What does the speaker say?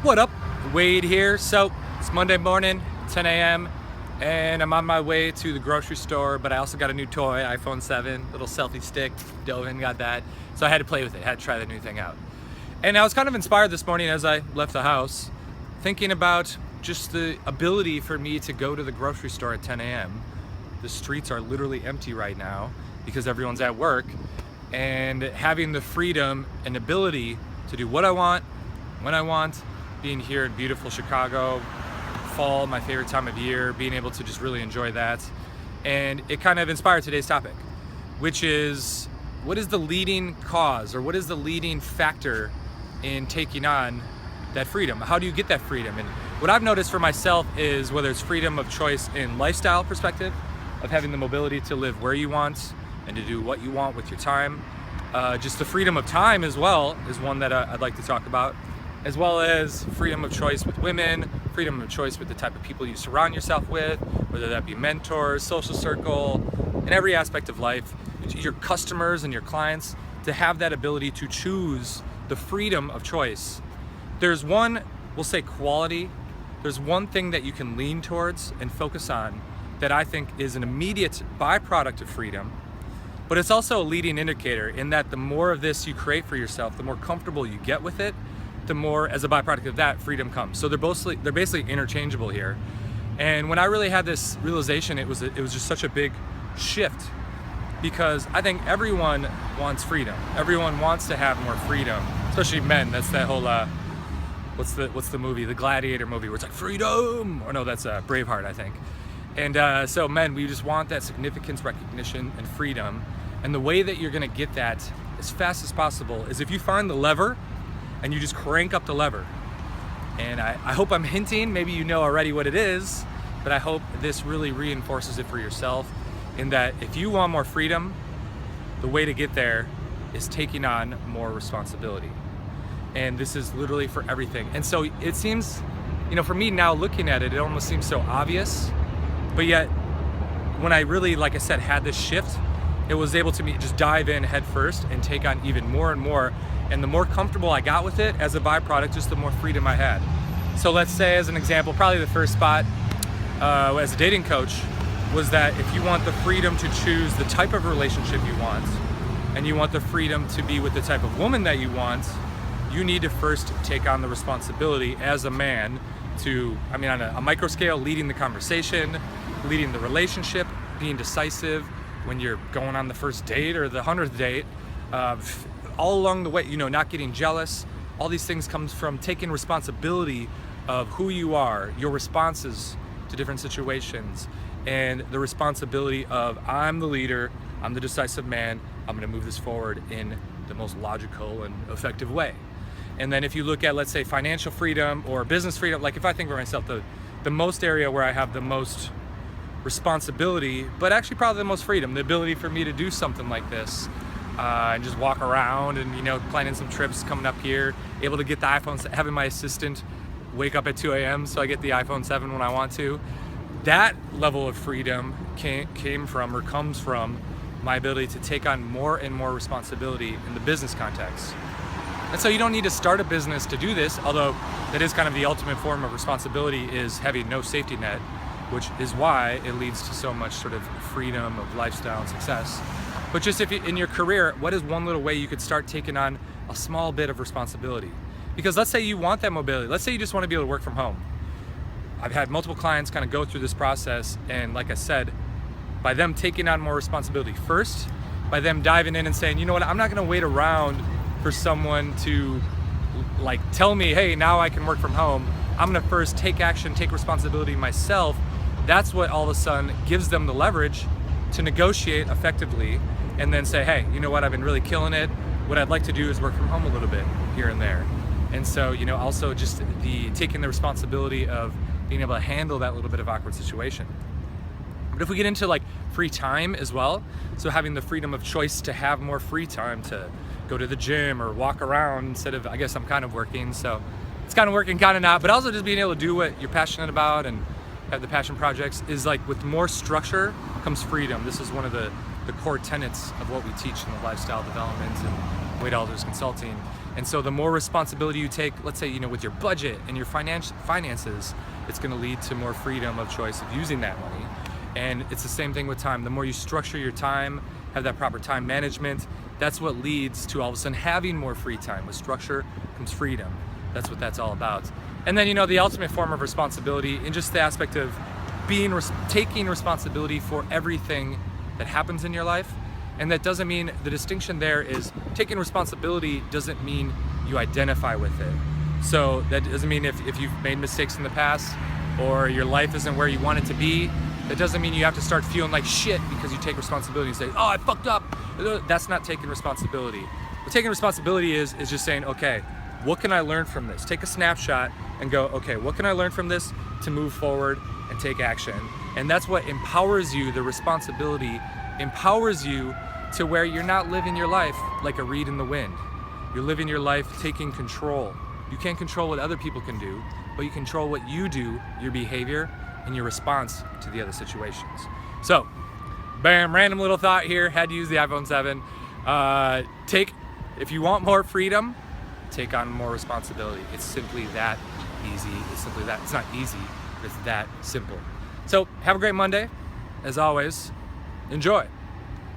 What up? Wade here. So it's Monday morning, 10 a.m. and I'm on my way to the grocery store, but I also got a new toy, iPhone 7, little selfie stick, dove in, got that. So I had to play with it, had to try the new thing out. And I was kind of inspired this morning as I left the house, thinking about just the ability for me to go to the grocery store at 10 a.m. The streets are literally empty right now because everyone's at work, and having the freedom and ability to do what I want, when I want, being here in beautiful Chicago, fall, my favorite time of year, being able to just really enjoy that. And it kind of inspired today's topic, which is, what is the leading cause, or what is the leading factor in taking on that freedom? How do you get that freedom? And what I've noticed for myself is, whether it's freedom of choice in lifestyle perspective, of having the mobility to live where you want and to do what you want with your time, just the freedom of time as well is one that I'd like to talk about, as well as freedom of choice with women, freedom of choice with the type of people you surround yourself with, whether that be mentors, social circle, in every aspect of life, your customers and your clients, to have that ability to choose the freedom of choice. There's one, we'll say quality, there's one thing that you can lean towards and focus on that I think is an immediate byproduct of freedom, but it's also a leading indicator, in that the more of this you create for yourself, the more comfortable you get with it, the more, as a byproduct of that, freedom comes. So they're basically interchangeable here. And when I really had this realization, it was just such a big shift, because I think everyone wants freedom. Everyone wants to have more freedom, especially men. That's that whole what's the movie, the Gladiator movie, where it's like freedom, or no, that's Braveheart, I think. And so men, we just want that significance, recognition, and freedom. And the way that you're gonna get that as fast as possible is if you find the lever and you just crank up the lever. And I hope I'm hinting, maybe you know already what it is, but I hope this really reinforces it for yourself, in that if you want more freedom, the way to get there is taking on more responsibility. And this is literally for everything. And so it seems, for me now looking at it, it almost seems so obvious, but yet when I really, like I said, had this shift, it was able to just dive in head first and take on even more and more. And the more comfortable I got with it, as a byproduct, just the more freedom I had. So let's say, as an example, probably the first spot as a dating coach was that if you want the freedom to choose the type of relationship you want, and you want the freedom to be with the type of woman that you want, you need to first take on the responsibility as a man to, on a micro scale, leading the conversation, leading the relationship, being decisive when you're going on the first date or the 100th date, all along the way, not getting jealous. All these things comes from taking responsibility of who you are, your responses to different situations, and the responsibility of, I'm the leader, I'm the decisive man, I'm gonna move this forward in the most logical and effective way. And then if you look at, let's say, financial freedom or business freedom, like if I think for myself, the most area where I have the most responsibility, but actually probably the most freedom, the ability for me to do something like this, and just walk around and, planning some trips coming up here, able to get the iPhone, having my assistant wake up at 2 a.m. so I get the iPhone 7 when I want to. That level of freedom comes from my ability to take on more and more responsibility in the business context. And so you don't need to start a business to do this, although that is kind of the ultimate form of responsibility, is having no safety net, which is why it leads to so much sort of freedom of lifestyle and success. But just if you, in your career, what is one little way you could start taking on a small bit of responsibility? Because let's say you want that mobility. Let's say you just want to be able to work from home. I've had multiple clients kind of go through this process, and like I said, by them taking on more responsibility first, by them diving in and saying, you know what, I'm not going to wait around for someone to tell me, hey, now I can work from home. I'm going to first take action, take responsibility myself. That's what all of a sudden gives them the leverage to negotiate effectively, and then say, hey, you know what, I've been really killing it. What I'd like to do is work from home a little bit here and there. And so, also just taking the responsibility of being able to handle that little bit of awkward situation. But if we get into free time as well, so having the freedom of choice to have more free time to go to the gym or walk around instead of, I guess I'm kind of working, so it's kind of working, kind of not, but also just being able to do what you're passionate about and have the passion projects, is with more structure comes freedom. This is one of the core tenets of what we teach in the lifestyle development and Wade Alders Consulting. And so the more responsibility you take, let's say, with your budget and your finances, it's going to lead to more freedom of choice of using that money. And it's the same thing with time. The more you structure your time, have that proper time management, that's what leads to all of a sudden having more free time. With structure comes freedom. That's what that's all about. And then, the ultimate form of responsibility in just the aspect of taking responsibility for everything that happens in your life. And that doesn't mean, the distinction there is, taking responsibility doesn't mean you identify with it. So that doesn't mean if you've made mistakes in the past or your life isn't where you want it to be, that doesn't mean you have to start feeling like shit because you take responsibility and say, oh, I fucked up. That's not taking responsibility. What taking responsibility is just saying, okay, what can I learn from this? Take a snapshot and go, okay, what can I learn from this to move forward and take action? And that's what empowers you. The responsibility empowers you to where you're not living your life like a reed in the wind. You're living your life taking control. You can't control what other people can do, but you control what you do, your behavior, and your response to the other situations. So, bam, random little thought here, had to use the iPhone 7. If you want more freedom, take on more responsibility. It's simply that easy. It's simply that. It's not easy, but it's that simple. So, have a great Monday. As always, enjoy.